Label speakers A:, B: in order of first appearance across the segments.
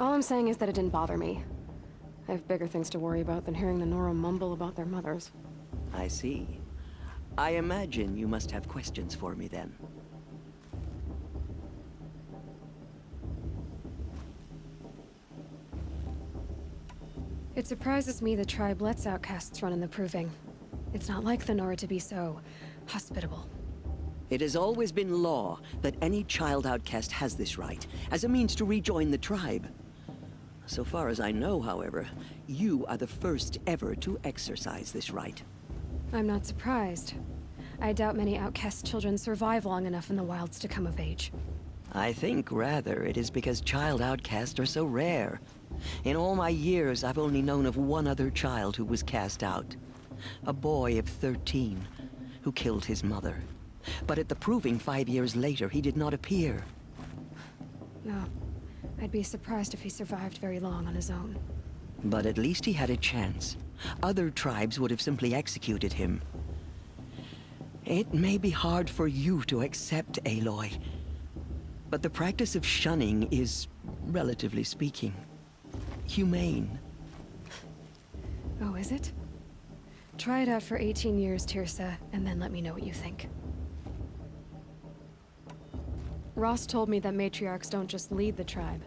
A: All I'm saying is that it didn't bother me. I have bigger things to worry about than hearing the Nora mumble about their mothers.
B: I see. I imagine you must have questions for me then.
A: It surprises me the tribe lets outcasts run in the Proving. It's not like the Nora to be so hospitable.
B: It has always been law that any child outcast has this right, as a means to rejoin the tribe. So far as I know, however, you are the first ever to exercise this right.
A: I'm not surprised. I doubt many outcast children survive long enough in the wilds to come of age.
B: I think, rather, it is because child outcasts are so rare. In all my years, I've only known of one other child who was cast out. A boy of 13, who killed his mother. But at the Proving 5 years later, he did not appear.
A: No. I'd be surprised if he survived very long on his own.
B: But at least he had a chance. Other tribes would have simply executed him. It may be hard for you to accept, Aloy, but the practice of shunning is, relatively speaking, humane.
A: Oh, is it? Try it out for 18 years, Tirsa, and then let me know what you think. Ross told me that matriarchs don't just lead the tribe.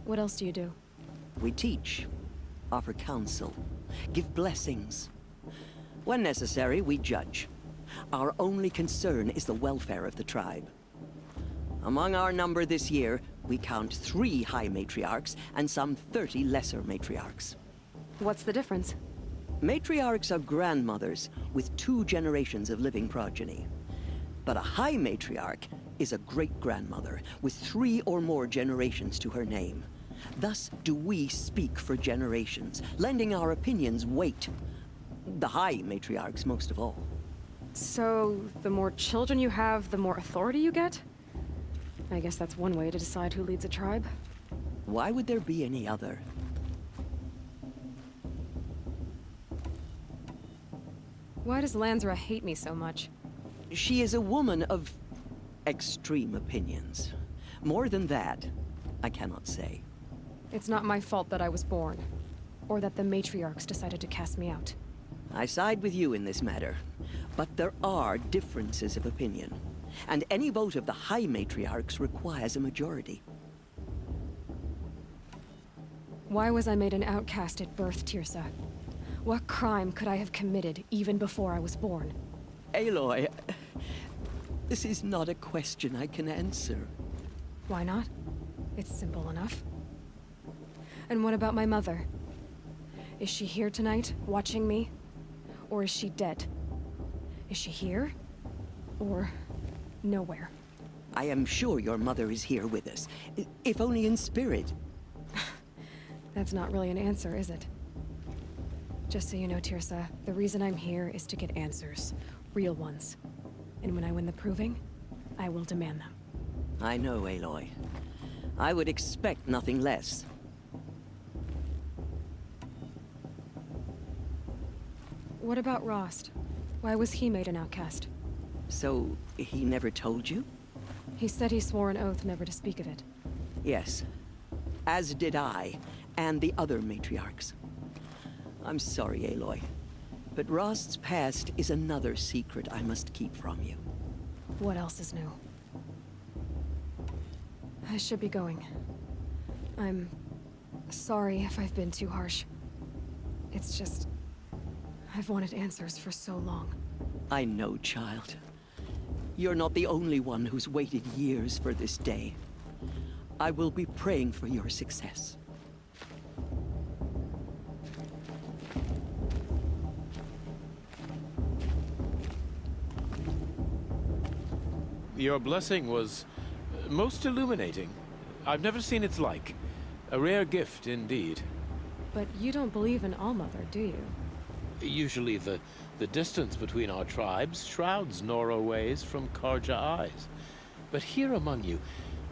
A: What else do you do?
B: We teach, offer counsel, give blessings. When necessary, we judge. Our only concern is the welfare of the tribe. Among our number this year, we count 3 high matriarchs and some 30 lesser matriarchs.
A: What's the difference?
B: Matriarchs are grandmothers with 2 generations of living progeny. But a high matriarch is a great-grandmother with 3 or more generations to her name. Thus do we speak for generations, lending our opinions weight. The high matriarchs most of all.
A: So, the more children you have, the more authority you get? I guess that's one way to decide who leads a tribe.
B: Why would there be any other?
A: Why does Lansra hate me so much?
B: She is a woman of extreme opinions. More than that, I cannot say.
A: It's not my fault that I was born, or that the matriarchs decided to cast me out.
B: I side with you in this matter, but there are differences of opinion, and any vote of the high matriarchs requires a majority.
A: Why was I made an outcast at birth, Tirsa? What crime could I have committed even before I was born?
B: Aloy, this is not a question I can answer.
A: Why not? It's simple enough. And what about my mother? Is she here tonight, watching me? Or is she dead? Is she here? Or nowhere?
B: I am sure your mother is here with us, if only in spirit.
A: That's not really an answer, is it? Just so you know, Tirsa, the reason I'm here is to get answers. Real ones. And when I win the Proving, I will demand them.
B: I know, Aloy. I would expect nothing less.
A: What about Rost? Why was he made an outcast?
B: So, he never told you?
A: He said he swore an oath never to speak of it.
B: Yes. As did I, and the other matriarchs. I'm sorry, Aloy, but Rost's past is another secret I must keep from you.
A: What else is new? I should be going. I'm sorry if I've been too harsh. It's just... I've wanted answers for so long.
B: I know, child. You're not the only one who's waited years for this day. I will be praying for your success.
C: Your blessing was most illuminating. I've never seen its like. A rare gift indeed.
A: But you don't believe in Allmother, do you?
C: Usually the distance between our tribes shrouds Nora ways from Karja eyes. But here among you,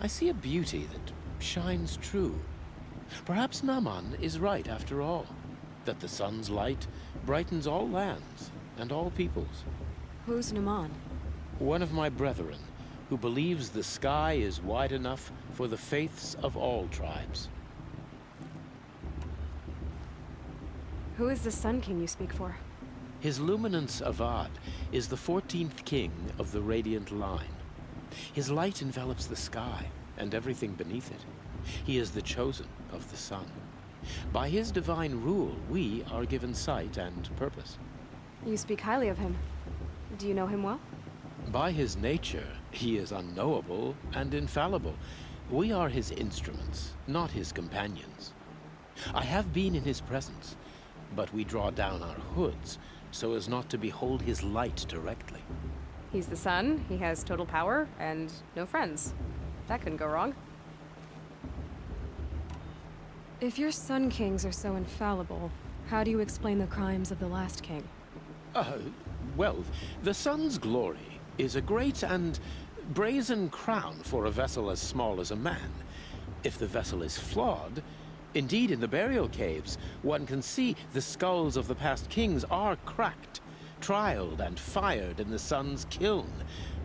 C: I see a beauty that shines true. Perhaps Naman is right after all, that the sun's light brightens all lands and all peoples.
A: Who's Naman?
C: One of my brethren, who believes the sky is wide enough for the faiths of all tribes.
A: Who is the Sun King you speak for?
C: His Luminance Avad is the 14th king of the Radiant Line. His light envelops the sky and everything beneath it. He is the chosen of the sun. By his divine rule, we are given sight and purpose.
A: You speak highly of him. Do you know him well?
C: By his nature, he is unknowable and infallible. We are his instruments, not his companions. I have been in his presence, but we draw down our hoods so as not to behold his light directly.
A: He's the sun, he has total power, and no friends. That couldn't go wrong. If your Sun Kings are so infallible, how do you explain the crimes of the last king?
C: Well, the sun's glory is a great and brazen crown for a vessel as small as a man. If the vessel is flawed, indeed in the burial caves, one can see the skulls of the past kings are cracked, trialed and fired in the sun's kiln.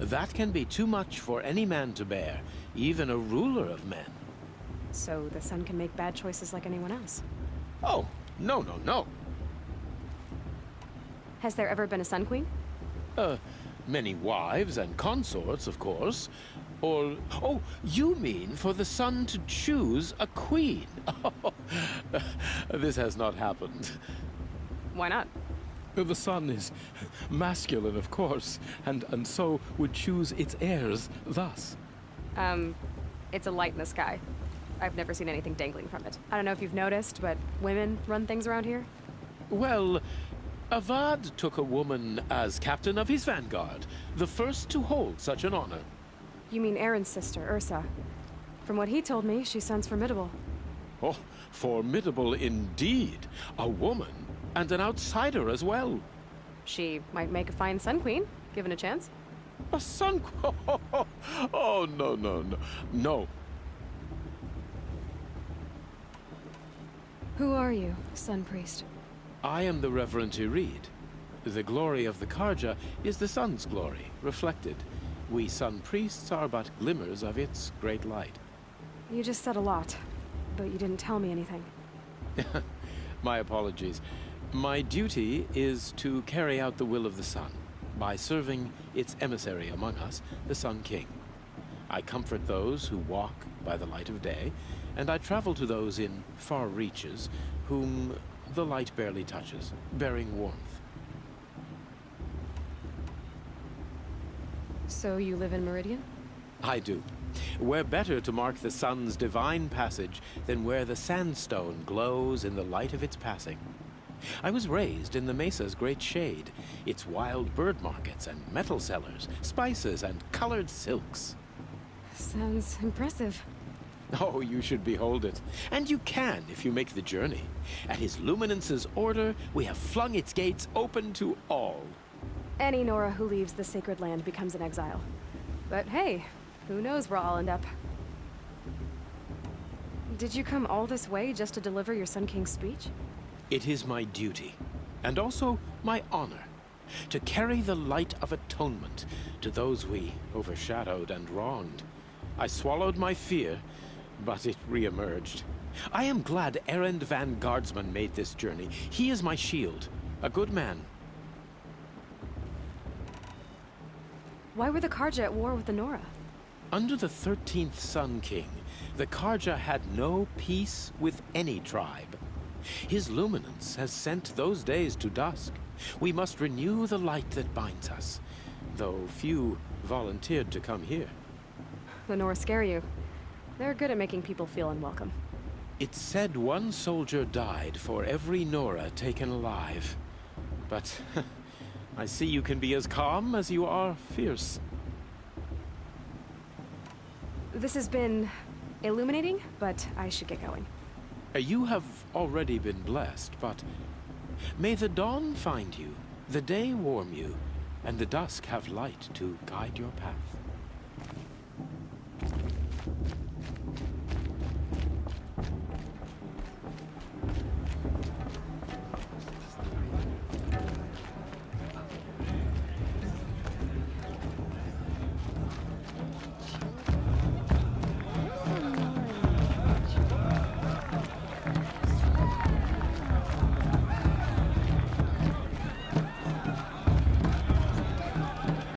C: That can be too much for any man to bear, even a ruler of men.
A: So the sun can make bad choices like anyone else?
C: Oh, no, no, no.
A: Has there ever been a Sun Queen?
C: Many wives and consorts, of course. Or, oh, you mean for the sun to choose a queen? Oh, this has not happened.
A: Why not?
D: The sun is masculine, of course, and so would choose its heirs thus.
A: It's a light in the sky. I've never seen anything dangling from it. I don't know if you've noticed, but women run things around here.
C: Well, Avad took a woman as captain of his vanguard, the first to hold such an honor.
A: You mean Aaron's sister, Ursa. From what he told me, she sounds formidable.
C: Oh, formidable indeed. A woman, and an outsider as well.
A: She might make a fine Sun Queen, given a chance.
C: A sun... Oh, no, no, no. No.
A: Who are you, Sun Priest?
C: I am the Reverend Irid. The glory of the Karja is the sun's glory, reflected. We sun priests are but glimmers of its great light.
A: You just said a lot, but you didn't tell me anything.
C: My apologies. My duty is to carry out the will of the sun by serving its emissary among us, the Sun King. I comfort those who walk by the light of day, and I travel to those in far reaches whom the light barely touches, bearing warmth.
A: So you live in Meridian?
C: I do. Where better to mark the sun's divine passage than where the sandstone glows in the light of its passing. I was raised in the mesa's great shade, its wild bird markets and metal cellars, spices and colored silks.
A: Sounds impressive.
C: Oh, you should behold it. And you can if you make the journey. At his luminance's order, we have flung its gates open to all.
A: Any Nora who leaves the sacred land becomes an exile. But hey, who knows where I'll end up. Did you come all this way just to deliver your Sun King's speech?
C: It is my duty, and also my honor, to carry the light of atonement to those we overshadowed and wronged. I swallowed my fear, but it re-emerged. I am glad Erend van Guardsman made this journey. He is my shield, a good man.
A: Why were the Karja at war with the Nora?
C: Under the 13th Sun King, the Karja had no peace with any tribe. His luminance has sent those days to dusk. We must renew the light that binds us, though few volunteered to come here.
A: The Nora scare you. They're good at making people feel unwelcome.
C: It's said one soldier died for every Nora taken alive. But I see you can be as calm as you are fierce.
A: This has been illuminating, but I should get going.
C: You have already been blessed, but may the dawn find you, the day warm you, and the dusk have light to guide your path.